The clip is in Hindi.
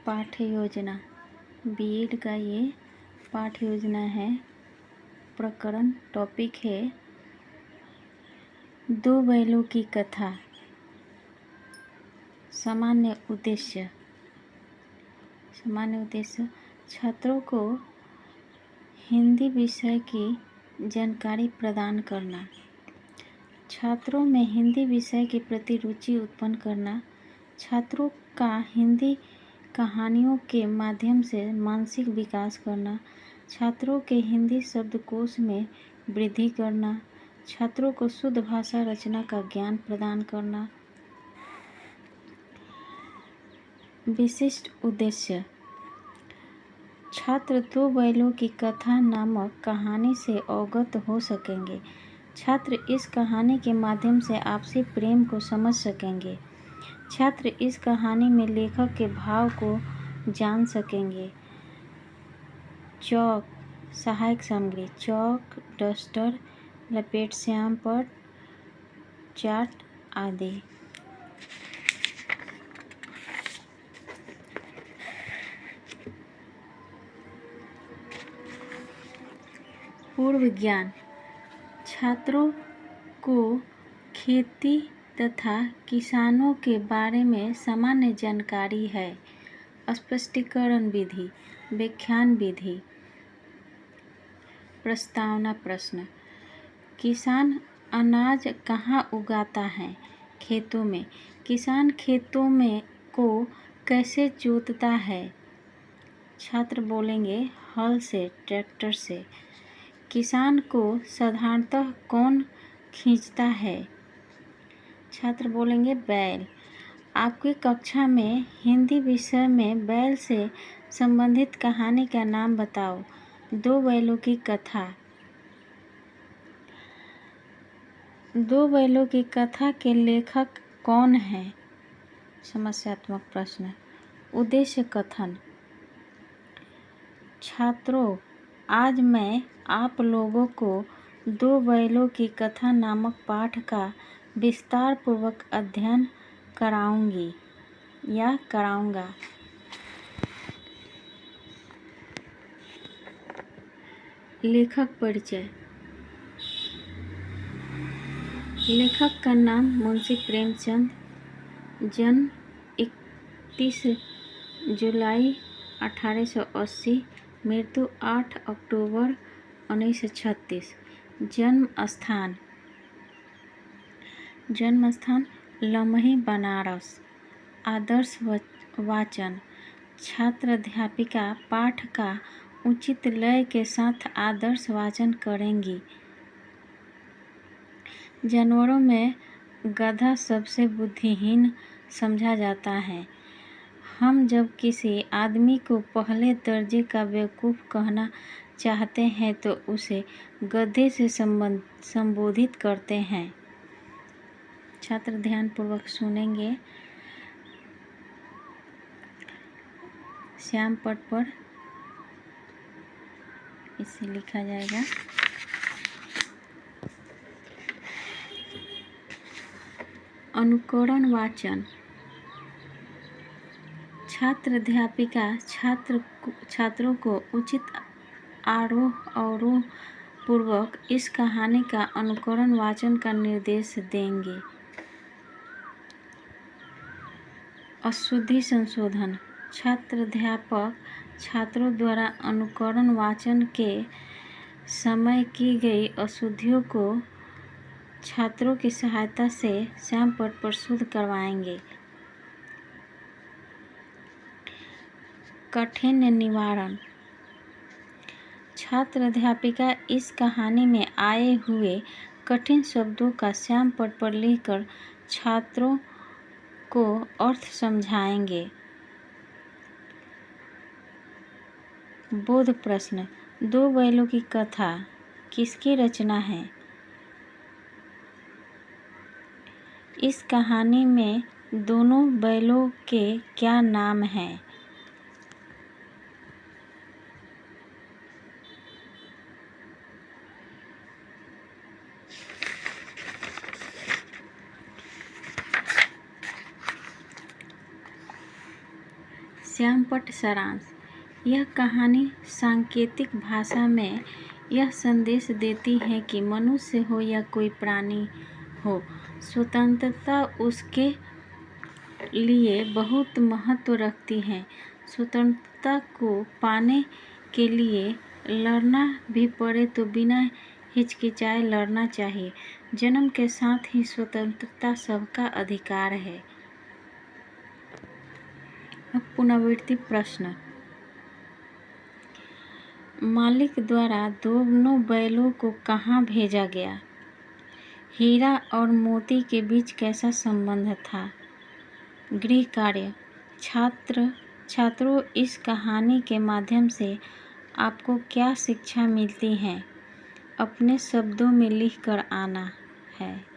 पाठ्य योजना बीएड का ये पाठ्य योजना है। प्रकरण टॉपिक है दो बैलों की कथा। सामान्य उद्देश्य छात्रों को हिंदी विषय की जानकारी प्रदान करना, छात्रों में हिंदी विषय के प्रति रुचि उत्पन्न करना, छात्रों का हिंदी कहानियों के माध्यम से मानसिक विकास करना, छात्रों के हिंदी शब्दकोश में वृद्धि करना, छात्रों को शुद्ध भाषा रचना का ज्ञान प्रदान करना। विशिष्ट उद्देश्य छात्र दो बैलों की कथा नामक कहानी से अवगत हो सकेंगे। छात्र इस कहानी के माध्यम से आपसी प्रेम को समझ सकेंगे। छात्र इस कहानी में लेखक के भाव को जान सकेंगे। चौक सहायक सामग्री चौक, डस्टर, लपेट श्याम पट्ट, चार्ट आदि। पूर्व ज्ञान छात्रों को खेती तथा किसानों के बारे में सामान्य जानकारी है। स्पष्टीकरण विधि, व्याख्यान विधि। प्रस्तावना प्रश्न। किसान अनाज कहाँ उगाता है? खेतों में। किसान खेतों में को कैसे जोतता है? छात्र बोलेंगे हल से, ट्रैक्टर से। किसान को साधारणतः कौन खींचता है? छात्र बोलेंगे बैल। आपकी कक्षा में हिंदी विषय में बैल से संबंधित कहानी का नाम बताओ। दो बैलों की कथा। दो बैलों की कथा के लेखक कौन हैं? समस्यात्मक प्रश्न। उद्देश्य कथन। छात्रों, आज मैं आप लोगों को दो बैलों की कथा नामक पाठ का विस्तार पूर्वक अध्ययन कराऊंगी या कराऊंगा। लेखक परिचय। लेखक का नाम मुंशी प्रेमचंद, जन्म 31 जुलाई 1880, मृत्यु 8 अक्टूबर 1936। जन्म स्थान लमही, बनारस। आदर्श वाचन। छात्र अध्यापिका पाठ का उचित लय के साथ आदर्श वाचन करेंगी। जानवरों में गधा सबसे बुद्धिहीन समझा जाता है। हम जब किसी आदमी को पहले दर्जे का बेवकूफ़ कहना चाहते हैं तो उसे गधे से संबोधित करते हैं। छात्र ध्यानपूर्वक सुनेंगे। श्याम पट्ट पर इसे लिखा जाएगा। अनुकरण वाचन। छात्र अध्यापिका छात्रों को उचित आरोह अवरोह पूर्वक इस कहानी का अनुकरण वाचन का निर्देश देंगे। अशुद्धि संशोधन। छात्र अध्यापक छात्रों द्वारा अनुकरण वाचन के समय की गई अशुद्धियों को छात्रों की सहायता से श्याम पट्ट पर शुद्ध करवाएंगे। कठिन निवारण। छात्र अध्यापिका इस कहानी में आए हुए कठिन शब्दों का श्याम पट्ट पर लिखकर छात्रों को अर्थ समझाएंगे। बोध प्रश्न। दो बैलों की कथा किसकी रचना है? इस कहानी में दोनों बैलों के क्या नाम हैं? श्यामपट्ट सारांश। यह कहानी सांकेतिक भाषा में यह संदेश देती है कि मनुष्य हो या कोई प्राणी हो, स्वतंत्रता उसके लिए बहुत महत्व रखती है। स्वतंत्रता को पाने के लिए लड़ना भी पड़े तो बिना हिचकिचाए लड़ना चाहिए। जन्म के साथ ही स्वतंत्रता सबका अधिकार है। अब पुनरावृत्ति प्रश्न। मालिक द्वारा दोनों बैलों को कहाँ भेजा गया? हीरा और मोती के बीच कैसा संबंध था? गृह कार्य। छात्रों, इस कहानी के माध्यम से आपको क्या शिक्षा मिलती है? अपने शब्दों में लिख कर आना है।